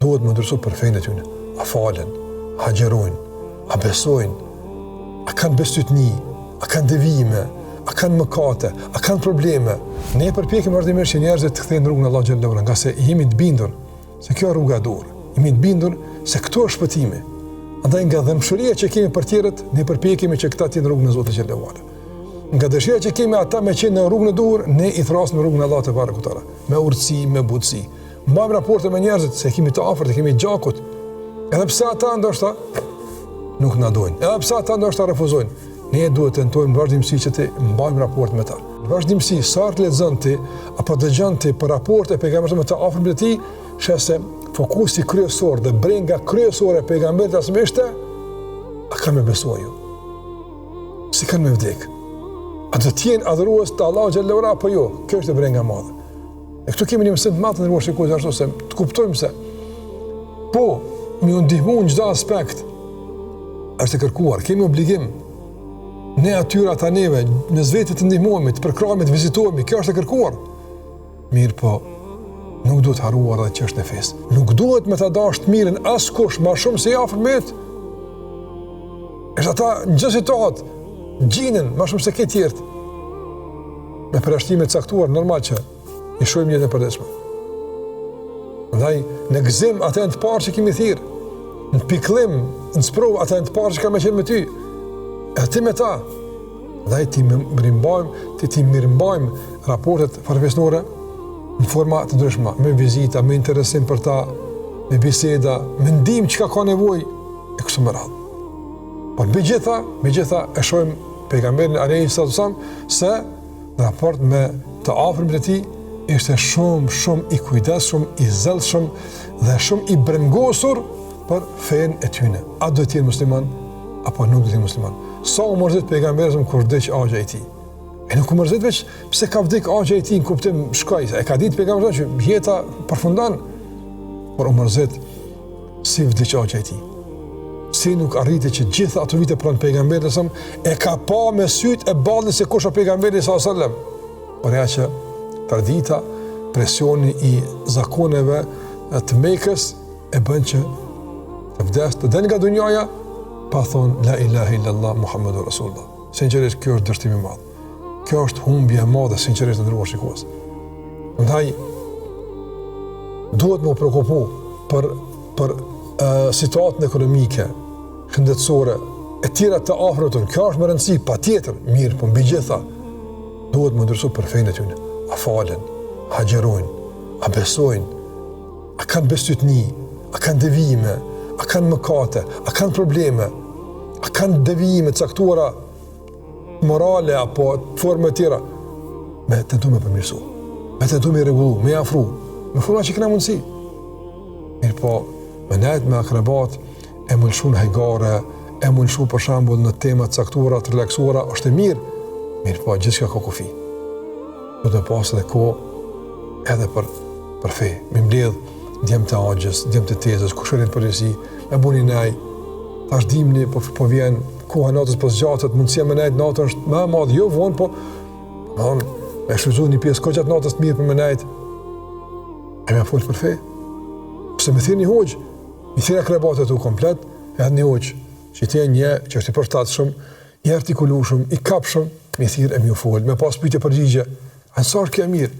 duhet më ndërsu për fejnë e tyne. A falen, a gjerojnë, a besojnë, a kanë besytni, a kanë devijime, a kanë mëkate, a kanë probleme. Ne përpjekim vazhdimisht që njerëzit të kthejnë rrugën e Allahut xhallahu ala, nga se jemi të bindur se kjo rruga e dur. Jemi të bindur se këto është shpëtimi. Andaj nga dëmshëria që kemi për tjerët, ne përpjekemi që këta të jenë rrugën e Zotit xhallahu ala. Nga dëshira që kemi ata me qenë në rrugën e dur, ne i thrasim në rrugën e Allahut te barekutaala, me urtësi, me butësi. Mbajmë raporte me njerëzit se kemi të afërt, kemi gjakut. Edhe pse ata ndoshta nuk na dojnë, edhe pse ata ndoshta refuzojnë, ne duhet të tentojmë vazhdimsi që të mbajmë raport me ta. Vazhdimsi, sa të lexon ti apo dëgjon ti për raporte pejgamberit me të afërt me ti, shese fokusi kryesor dhe brenga kryesore e pejgamberit asme ishte a kanë me besu ju? Si kanë me vdek? A do t'jenë adhurues të Allahu xhallahu ala apo jo? Kjo është e brenga e madhe. E këtu kemi një mësim të madh të ndërruar shikues ashtu se të kuptojmë se po mi u ndihmu në çdo aspekt është e kërkuar, kemi obligim ne atyra ata neve, në vetë të ndihmohemi, të përkrahemi, të vizitohemi, kjo është e kërkuar. Mirë po, nuk duhet haruar edhe çështën e fesë. Nuk duhet me ta dash të mirën askush më shumë se i afërmit. Është ata në çdo situatë gjinin më shumë se këtë tjerë. Me përjashtime të caktuar normal që i shohim jetën e përditshme. Ndaj në gëzim ata janë të parë që kemi thirr. Në pikëllim, në sprov ata janë të parë që kanë qenë me ty. E ti me ta. Ndaj ti mirëmbajmë raportet farefisnore në forma të ndryshme, me vizita, me interesim për ta, me biseda, me ndihmë çka ka nevojë e kështu me radhë. Por me gjitha e shohim pejgamberin alayhi salatu wasallam se në raport me të afërmit e tij ishte shumë i kujdesshëm, i zellshëm dhe shumë i brengosur për fenë e tyre. A do të jenë musliman apo nuk do të jenë musliman? Sa u mërzit pejgamberi kur vdiq agja e tij. E nuk u mërzit veç pse ka vdik agja e tij në kuptim shkoj, e ka ditë pejgamberi që jeta përfundon, por u mërzit si vdiq agja e tij. Si nuk arriti që gjitha ato vite pranë pejgamberit e ka pa me syt e ballin se kush është pejgamberi sallallahu alajhi wasallam. Por ja që tradita, presioni i zakoneve të Mekës e bën që të vdes të del nga dunjaja pa thonë la ilaha illallah Muhammadur Rasulullah. Sinqerisht kjo është dështim i madh. Kjo është humbje e madhe sinqerisht të ndëruar shikues. Ndaj duhet më preokupu për situatën ekonomike, shëndetësore, e tjera të afërmit. Kjo është më rëndësi, patjetër, mirë, po mbi gjitha duhet më ndërsu për fenë e tyre. A falen, a gjerojnë, a besojnë, a kanë besytni, a kanë devijime, a kanë mëkate, a kanë probleme, a kanë devijime të caktuara morale apo forme të tjera. Me tentu me përmirësu, me tentu me rregullu, me afru, me forma që kena mundësi. Mirë po, me nejt me akrabat, e mëlshu në hajgare, e mëlshu për shembull në tema të caktuara, të relaksuara, është e mirë po, gjithçka ka kufi. Do të pasë edhe kohë edhe për fe. Me mbledh djemë të agjës, djemë të tezës, kushërin të përgjësi, me buni nej, tash dimni, po vjen koha natës po zgjatët, mundësia me nejt natën është më e madhe, jo vonë, po me shfrytzu një pjesë kohë gjatë natës të mirë për me nejt, e me folë për fe. Pse me thirë një hoqë, me thirë akrebatet u komplet, edhe një hoqë, që ti e një, që është i përshtatshëm, i artikulueshëm, i kapshëm, me thirë e mi u folë, me pas pyetje përgjigje. Ansar kjo e mirë.